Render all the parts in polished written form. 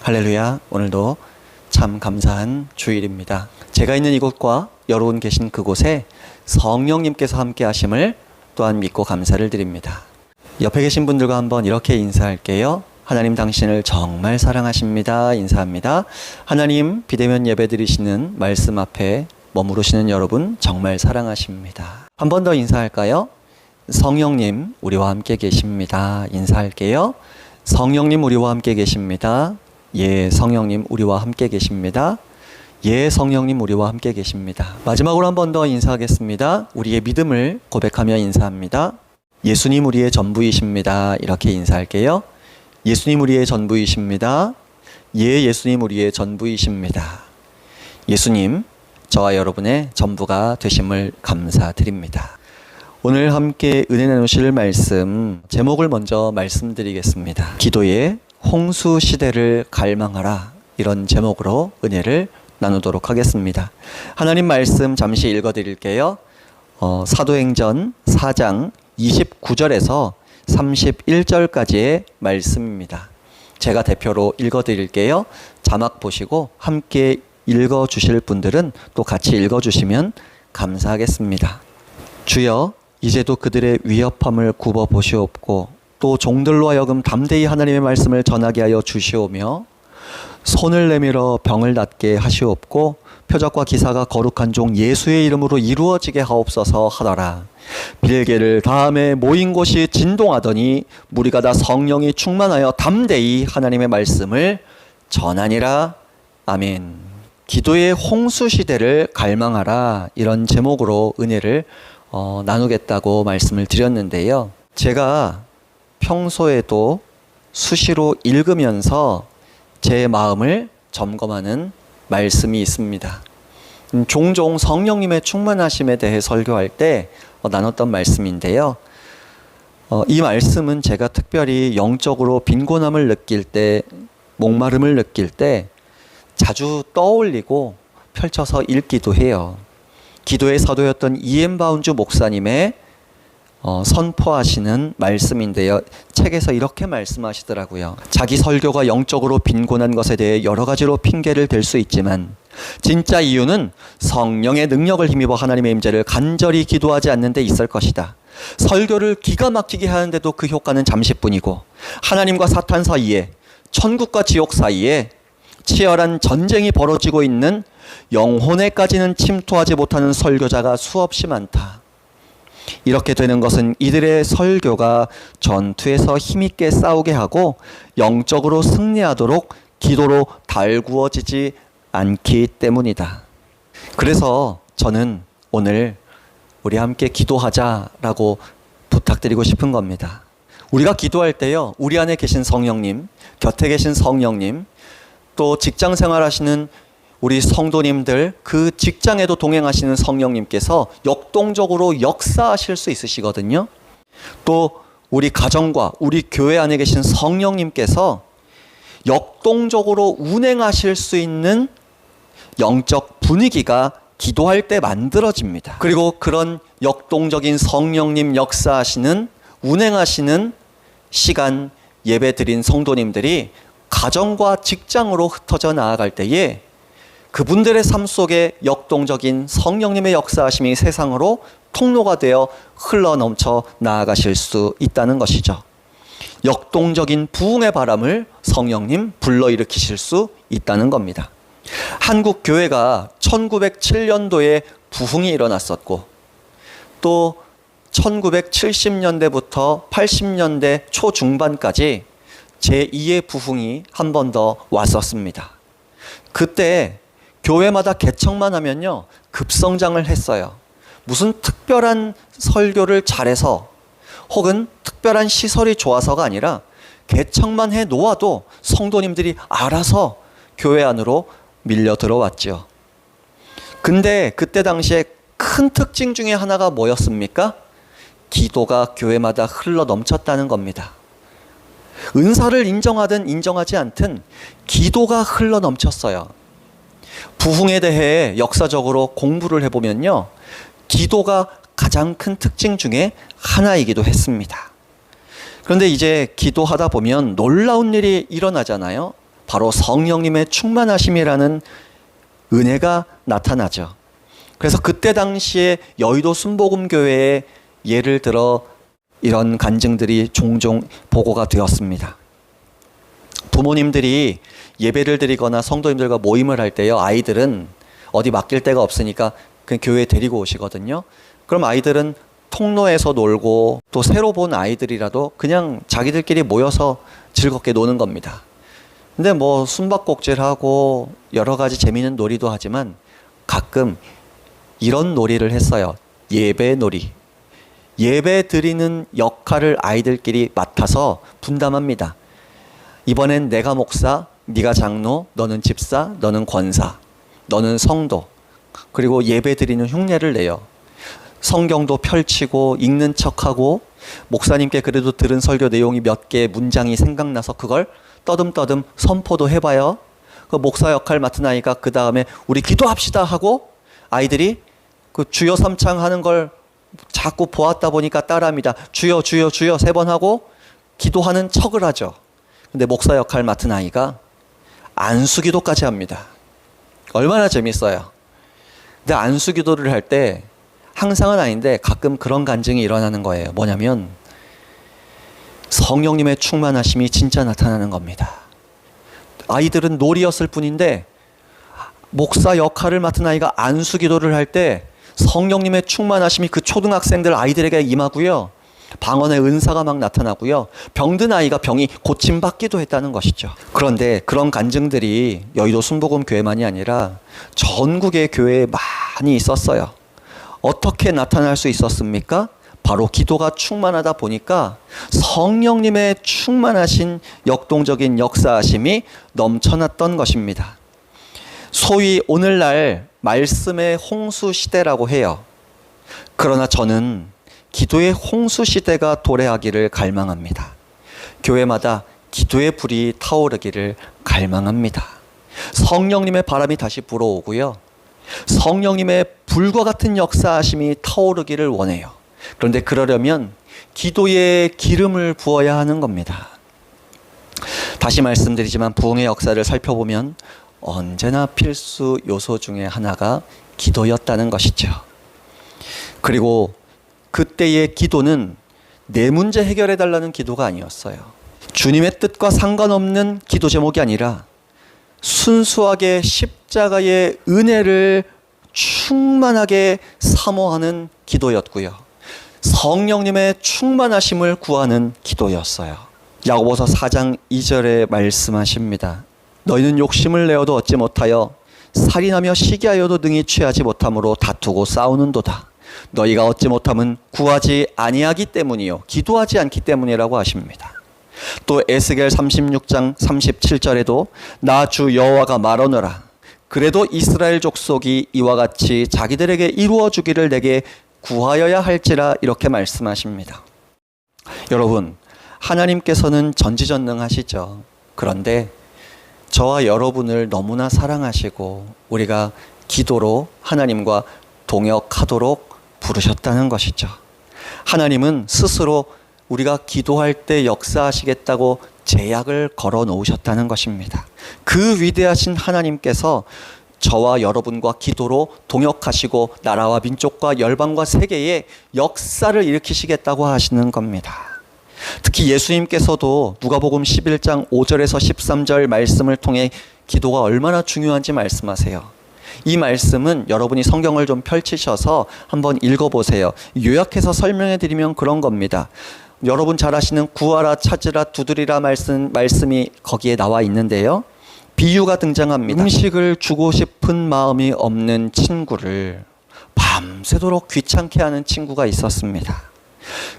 할렐루야. 오늘도 참 감사한 주일입니다. 제가 있는 이곳과 여러분 계신 그곳에 성령님께서 함께 하심을 또한 믿고 감사를 드립니다. 옆에 계신 분들과 한번 이렇게 인사할게요. 하나님 당신을 정말 사랑하십니다. 인사합니다. 하나님 비대면 예배 드리시는 말씀 앞에 머무르시는 여러분 정말 사랑하십니다. 한 번 더 인사할까요? 성령님 우리와 함께 계십니다. 인사할게요. 성령님 우리와 함께 계십니다. 예, 성령님 우리와 함께 계십니다. 예, 성령님 우리와 함께 계십니다. 마지막으로 한 번 더 인사하겠습니다. 우리의 믿음을 고백하며 인사합니다. 예수님 우리의 전부이십니다. 이렇게 인사할게요. 예수님 우리의 전부이십니다. 예, 예수님 우리의 전부이십니다. 예수님, 저와 여러분의 전부가 되심을 감사드립니다. 오늘 함께 은혜 나누실 말씀 제목을 먼저 말씀드리겠습니다. 기도의 홍수 시대를 갈망하라, 이런 제목으로 은혜를 나누도록 하겠습니다. 하나님 말씀 잠시 읽어드릴게요. 사도행전 4장 29절에서 31절까지의 말씀입니다. 제가 대표로 읽어드릴게요. 자막 보시고 함께 읽어주실 분들은 또 같이 읽어주시면 감사하겠습니다. 주여, 이제도 그들의 위협함을 굽어 보시옵고 또 종들로 하여금 담대히 하나님의 말씀을 전하게 하여 주시오며 손을 내밀어 병을 낫게 하시옵고 표적과 기사가 거룩한 종 예수의 이름으로 이루어지게 하옵소서 하더라. 빌게를 다음에 모인 곳이 진동하더니 무리가 다 성령이 충만하여 담대히 하나님의 말씀을 전하니라. 아멘. 기도의 홍수 시대를 갈망하라, 이런 제목으로 은혜를 나누겠다고 말씀을 드렸는데요. 제가 평소에도 수시로 읽으면서 제 마음을 점검하는 말씀이 있습니다. 종종 성령님의 충만하심에 대해 설교할 때 나눴던 말씀인데요. 이 말씀은 제가 특별히 영적으로 빈곤함을 느낄 때, 목마름을 느낄 때 자주 떠올리고 펼쳐서 읽기도 해요. 기도의 사도였던 이엠 바운주 목사님의 선포하시는 말씀인데요. 책에서 이렇게 말씀하시더라고요. 자기 설교가 영적으로 빈곤한 것에 대해 여러 가지로 핑계를 댈 수 있지만 진짜 이유는 성령의 능력을 힘입어 하나님의 임재를 간절히 기도하지 않는 데 있을 것이다. 설교를 기가 막히게 하는데도 그 효과는 잠시뿐이고 하나님과 사탄 사이에, 천국과 지옥 사이에 치열한 전쟁이 벌어지고 있는 영혼에까지는 침투하지 못하는 설교자가 수없이 많다. 이렇게 되는 것은 이들의 설교가 전투에서 힘있게 싸우게 하고 영적으로 승리하도록 기도로 달구어지지 않기 때문이다. 그래서 저는 오늘 우리 함께 기도하자라고 부탁드리고 싶은 겁니다. 우리가 기도할 때요, 우리 안에 계신 성령님, 곁에 계신 성령님, 또 직장 생활하시는 우리 성도님들, 그 직장에도 동행하시는 성령님께서 역동적으로 역사하실 수 있으시거든요. 또 우리 가정과 우리 교회 안에 계신 성령님께서 역동적으로 운행하실 수 있는 영적 분위기가 기도할 때 만들어집니다. 그리고 그런 역동적인 성령님 역사하시는, 운행하시는 시간 예배 드린 성도님들이 가정과 직장으로 흩어져 나아갈 때에 그분들의 삶 속에 역동적인 성령님의 역사하심이 세상으로 통로가 되어 흘러넘쳐 나아가실 수 있다는 것이죠. 역동적인 부흥의 바람을 성령님 불러일으키실 수 있다는 겁니다. 한국 교회가 1907년도에 부흥이 일어났었고 또 1970년대부터 80년대 초중반까지 제2의 부흥이 한 번 더 왔었습니다. 그때 교회마다 개척만 하면요, 급성장을 했어요. 무슨 특별한 설교를 잘해서 혹은 특별한 시설이 좋아서가 아니라 개척만 해 놓아도 성도님들이 알아서 교회 안으로 밀려 들어왔죠. 근데 그때 당시에 큰 특징 중에 하나가 뭐였습니까? 기도가 교회마다 흘러 넘쳤다는 겁니다. 은사를 인정하든 인정하지 않든 기도가 흘러 넘쳤어요. 부흥에 대해 역사적으로 공부를 해보면요, 기도가 가장 큰 특징 중에 하나이기도 했습니다. 그런데 이제 기도하다 보면 놀라운 일이 일어나잖아요. 바로 성령님의 충만하심이라는 은혜가 나타나죠. 그래서 그때 당시에 여의도 순복음교회에 예를 들어 이런 간증들이 종종 보고가 되었습니다. 부모님들이 예배를 드리거나 성도님들과 모임을 할 때요, 아이들은 어디 맡길 데가 없으니까 그 교회에 데리고 오시거든요. 그럼 아이들은 통로에서 놀고 또 새로 본 아이들이라도 그냥 자기들끼리 모여서 즐겁게 노는 겁니다. 근데 뭐 숨바꼭질하고 여러 가지 재미있는 놀이도 하지만 가끔 이런 놀이를 했어요. 예배 놀이. 예배 드리는 역할을 아이들끼리 맡아서 분담합니다. 이번엔 내가 목사, 네가 장로, 너는 집사, 너는 권사, 너는 성도. 그리고 예배 드리는 흉내를 내요. 성경도 펼치고 읽는 척하고 목사님께 그래도 들은 설교 내용이 몇 개 문장이 생각나서 그걸 떠듬떠듬 선포도 해봐요. 그 목사 역할 맡은 아이가 그 다음에 우리 기도합시다 하고 아이들이 그 주여 삼창 하는 걸 자꾸 보았다 보니까 따라합니다. 주여 주여 주여 3번 하고 기도하는 척을 하죠. 근데 목사 역할 맡은 아이가 안수기도까지 합니다. 얼마나 재밌어요. 근데 안수기도를 할 때 항상은 아닌데 가끔 그런 간증이 일어나는 거예요. 뭐냐면 성령님의 충만하심이 진짜 나타나는 겁니다. 아이들은 놀이였을 뿐인데 목사 역할을 맡은 아이가 안수기도를 할 때 성령님의 충만하심이 그 초등학생들 아이들에게 임하고요. 방언의 은사가 막 나타나고요. 병든 아이가 병이 고침받기도 했다는 것이죠. 그런데 그런 간증들이 여의도 순복음교회만이 아니라 전국의 교회에 많이 있었어요. 어떻게 나타날 수 있었습니까? 바로 기도가 충만하다 보니까 성령님의 충만하신 역동적인 역사하심이 넘쳐났던 것입니다. 소위 오늘날 말씀의 홍수 시대라고 해요. 그러나 저는 기도의 홍수 시대가 도래하기를 갈망합니다. 교회마다 기도의 불이 타오르기를 갈망합니다. 성령님의 바람이 다시 불어오고요. 성령님의 불과 같은 역사하심이 타오르기를 원해요. 그런데 그러려면 기도에 기름을 부어야 하는 겁니다. 다시 말씀드리지만 부흥의 역사를 살펴보면 언제나 필수 요소 중에 하나가 기도였다는 것이죠. 그리고 그때의 기도는 내 문제 해결해 달라는 기도가 아니었어요. 주님의 뜻과 상관없는 기도 제목이 아니라 순수하게 십자가의 은혜를 충만하게 사모하는 기도였고요. 성령님의 충만하심을 구하는 기도였어요. 야고보서 4장 2절에 말씀하십니다. 너희는 욕심을 내어도 얻지 못하여 살인하며 시기하여도 능히 취하지 못함으로 다투고 싸우는도다. 너희가 얻지 못함은 구하지 아니하기 때문이요 기도하지 않기 때문이라고 하십니다. 또 에스겔 36장 37절에도 나 주 여호와가 말하노라. 그래도 이스라엘 족속이 이와 같이 자기들에게 이루어 주기를 내게 구하여야 할지라 이렇게 말씀하십니다. 여러분, 하나님께서는 전지전능하시죠. 그런데 저와 여러분을 너무나 사랑하시고 우리가 기도로 하나님과 동역하도록 부르셨다는 것이죠. 하나님은 스스로 우리가 기도할 때 역사하시겠다고 제약을 걸어 놓으셨다는 것입니다. 그 위대하신 하나님께서 저와 여러분과 기도로 동역하시고 나라와 민족과 열방과 세계에 역사를 일으키시겠다고 하시는 겁니다. 특히 예수님께서도 누가복음 11장 5절에서 13절 말씀을 통해 기도가 얼마나 중요한지 말씀하세요. 이 말씀은 여러분이 성경을 좀 펼치셔서 한번 읽어보세요. 요약해서 설명해 드리면 그런 겁니다. 여러분 잘 아시는 구하라 찾으라 두드리라 말씀이 거기에 나와 있는데요. 비유가 등장합니다. 음식을 주고 싶은 마음이 없는 친구를 밤새도록 귀찮게 하는 친구가 있었습니다.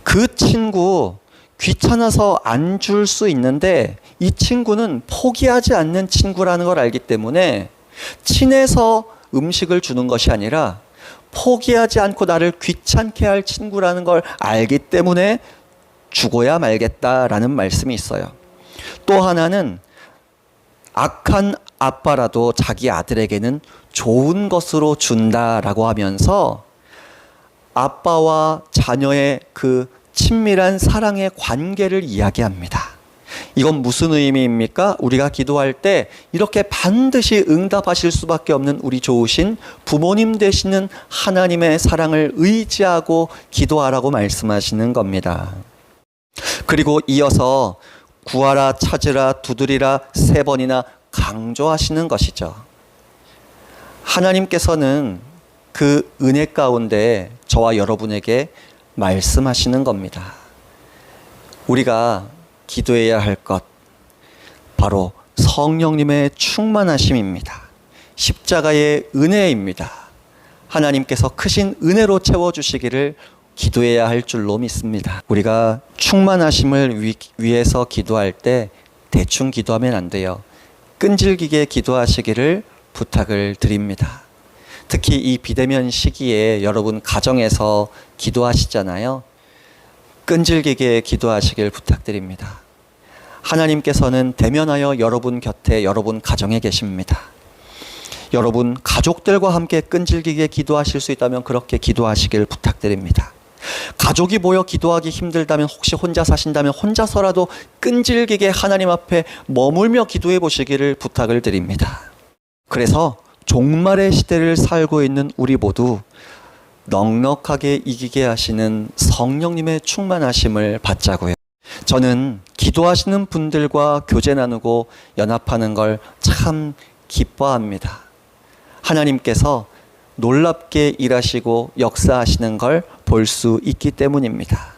그 친구 귀찮아서 안 줄 수 있는데 이 친구는 포기하지 않는 친구라는 걸 알기 때문에 친해서 음식을 주는 것이 아니라 포기하지 않고 나를 귀찮게 할 친구라는 걸 알기 때문에 죽어야 말겠다라는 말씀이 있어요. 또 하나는 악한 아빠라도 자기 아들에게는 좋은 것으로 준다라고 하면서 아빠와 자녀의 그 친밀한 사랑의 관계를 이야기합니다. 이건 무슨 의미입니까? 우리가 기도할 때 이렇게 반드시 응답하실 수밖에 없는 우리 좋으신 부모님 되시는 하나님의 사랑을 의지하고 기도하라고 말씀하시는 겁니다. 그리고 이어서 구하라, 찾으라, 두드리라 3번이나 강조하시는 것이죠. 하나님께서는 그 은혜 가운데 저와 여러분에게 말씀하시는 겁니다. 우리가 기도해야 할 것, 바로 성령님의 충만하심입니다. 십자가의 은혜입니다. 하나님께서 크신 은혜로 채워주시기를 기도해야 할 줄로 믿습니다. 우리가 충만하심을 위해서 기도할 때 대충 기도하면 안 돼요. 끈질기게 기도하시기를 부탁을 드립니다. 특히 이 비대면 시기에 여러분 가정에서 기도하시잖아요. 끈질기게 기도하시길 부탁드립니다. 하나님께서는 대면하여 여러분 곁에, 여러분 가정에 계십니다. 여러분 가족들과 함께 끈질기게 기도하실 수 있다면 그렇게 기도하시길 부탁드립니다. 가족이 모여 기도하기 힘들다면, 혹시 혼자 사신다면 혼자서라도 끈질기게 하나님 앞에 머물며 기도해 보시기를 부탁을 드립니다. 그래서 종말의 시대를 살고 있는 우리 모두 넉넉하게 이기게 하시는 성령님의 충만하심을 받자고요. 저는 기도하시는 분들과 교제 나누고 연합하는 걸 참 기뻐합니다. 하나님께서 놀랍게 일하시고 역사하시는 걸 볼 수 있기 때문입니다.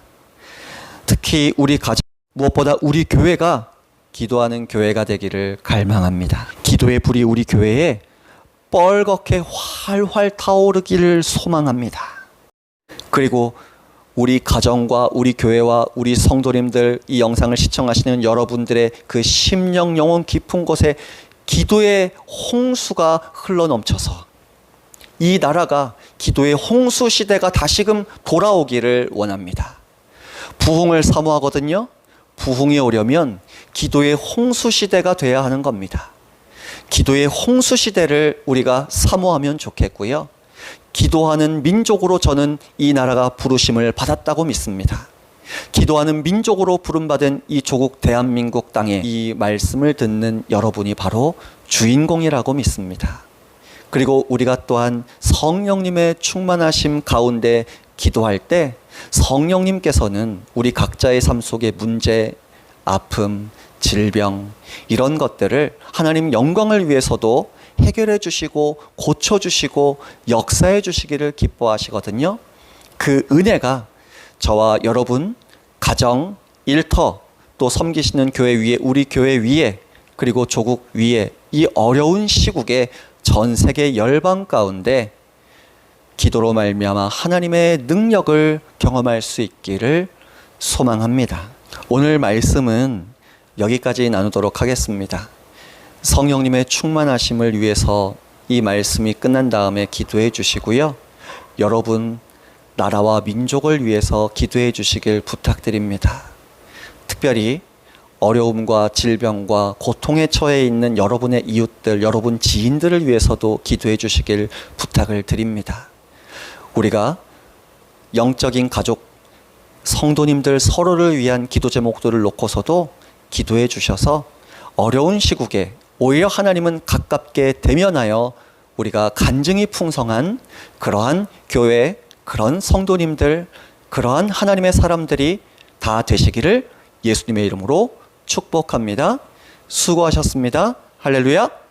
특히 우리 가정, 무엇보다 우리 교회가 기도하는 교회가 되기를 갈망합니다. 기도의 불이 우리 교회에 뻘겋게 활활 타오르기를 소망합니다. 그리고 우리 가정과 우리 교회와 우리 성도님들, 이 영상을 시청하시는 여러분들의 그 심령 영혼 깊은 곳에 기도의 홍수가 흘러넘쳐서 이 나라가 기도의 홍수 시대가 다시금 돌아오기를 원합니다. 부흥을 사모하거든요. 부흥이 오려면 기도의 홍수 시대가 돼야 하는 겁니다. 기도의 홍수 시대를 우리가 사모하면 좋겠고요. 기도하는 민족으로 저는 이 나라가 부르심을 받았다고 믿습니다. 기도하는 민족으로 부름받은 이 조국 대한민국 땅에 이 말씀을 듣는 여러분이 바로 주인공이라고 믿습니다. 그리고 우리가 또한 성령님의 충만하심 가운데 기도할 때 성령님께서는 우리 각자의 삶 속의 문제, 아픔, 질병, 이런 것들을 하나님 영광을 위해서도 해결해 주시고 고쳐주시고 역사해 주시기를 기뻐하시거든요. 그 은혜가 저와 여러분, 가정, 일터, 또 섬기시는 교회 위에, 우리 교회 위에, 그리고 조국 위에 이 어려운 시국에 전 세계 열방 가운데 기도로 말미암아 하나님의 능력을 경험할 수 있기를 소망합니다. 오늘 말씀은 여기까지 나누도록 하겠습니다. 성령님의 충만하심을 위해서 이 말씀이 끝난 다음에 기도해 주시고요. 여러분 나라와 민족을 위해서 기도해 주시길 부탁드립니다. 특별히 어려움과 질병과 고통에 처해 있는 여러분의 이웃들, 여러분 지인들을 위해서도 기도해 주시길 부탁을 드립니다. 우리가 영적인 가족, 성도님들 서로를 위한 기도 제목들을 놓고서도 기도해 주셔서 어려운 시국에 오히려 하나님은 가깝게 대면하여 우리가 간증이 풍성한 그러한 교회, 그런 성도님들, 그러한 하나님의 사람들이 다 되시기를 예수님의 이름으로 축복합니다. 수고하셨습니다. 할렐루야.